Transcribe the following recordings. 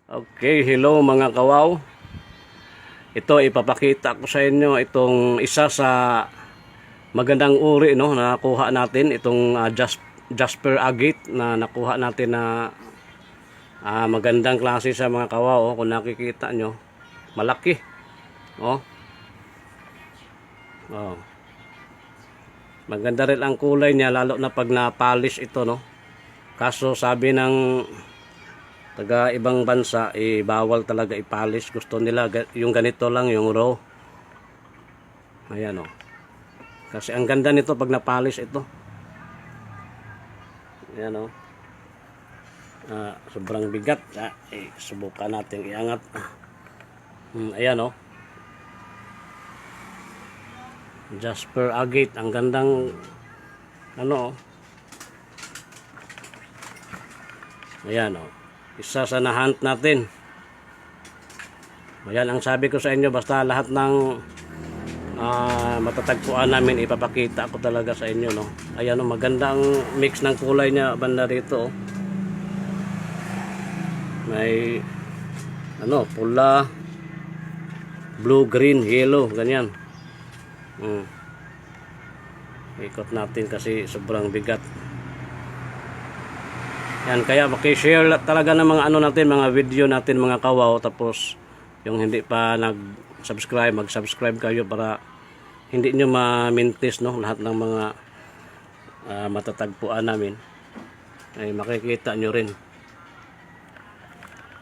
Okay, hello mga kawaw. Ito ipapakita ko sa inyo itong isa sa magandang uri no na nakuha natin itong Jasper agate na nakuha natin na magandang klase sa mga kawaw kung nakikita nyo. Malaki. Oh. Oh. Maganda rin ang kulay niya lalo na pag na-polish ito no. Kaso sabi ng taga ibang bansa bawal talaga i-polish, gusto nila yung ganito lang, yung raw. Ayan oh. Kasi ang ganda nito pag na-polish ito. Ayan oh. Sobrang bigat. Subukan natin iangat. Ayan oh. Jasper agate, ang gandang ano oh. Ayan oh. Isa sa na-hunt natin. Ayan ang sabi ko sa inyo, basta lahat ng matatagpuan namin ipapakita ko talaga sa inyo no. Ayan oh, maganda ang mix ng kulay niya banda rito oh. May ano, pula, blue, green, yellow, ganyan. Ikot natin kasi sobrang bigat. Yan, kaya maki-share talaga ng mga ano natin, mga video natin mga kawaw. Tapos yung hindi pa nag-subscribe, mag-subscribe kayo para hindi nyo ma-mintis no, lahat ng mga matatagpuan namin ay makikita nyo rin.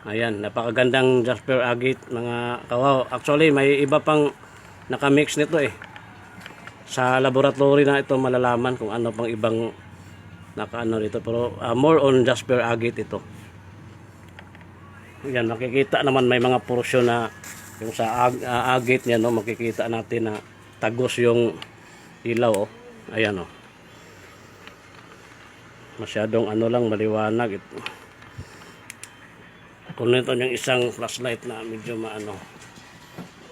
Ayan, napakagandang Jasper agate mga kawaw. Actually may iba pang nakamix nito eh. Sa laboratory na ito malalaman kung ano pang ibang nakaano rito, pero more on Jasper agate ito. Yan, makikita naman may mga porsyon na yung sa agate niya no, makikita natin na tagos yung ilaw oh. Ayan oh. Masyadong ano lang, maliwanag ito. Kung nito yung isang flashlight na medyo maano,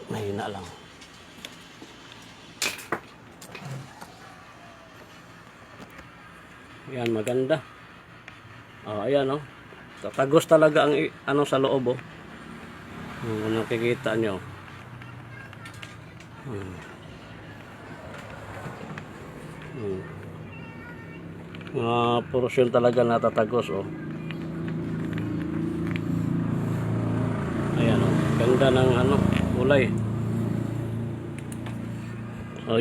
mahina lang. Yan, maganda. Ayan oh. Tatagos talaga ang ano sa loob oh. Kung nakikita nyo. Porosyon talaga natatagos oh. Ayan oh. Ganda ng ano, kulay.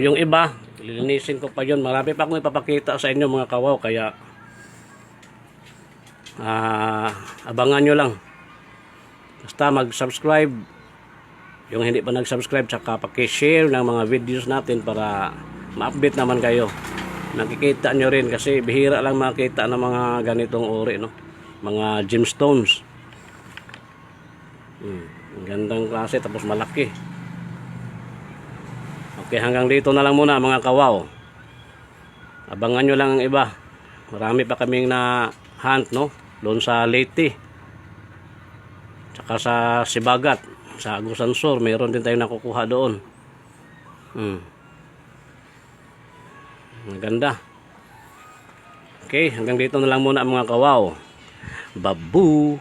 Yung iba lilinisin ko pa yun. Marami pa akong ipapakita sa inyo mga kawaw. Kaya abangan nyo lang. Basta mag-subscribe. Yung hindi pa nag-subscribe, tsaka paki-share ng mga videos natin para ma-update naman kayo. Nakikita nyo rin kasi bihira lang makita ng mga ganitong uri no? Mga gemstones. Ang gandang klase tapos malaki. Okay, hanggang dito na lang muna mga kawaw. Abangan nyo lang ang iba. Marami pa kaming na hunt no, doon sa Leyte, tsaka sa Sibagat, sa Agusan Sur, mayroon din tayong nakukuha doon. Maganda. Okay, hanggang dito na lang muna mga kawaw. Babu.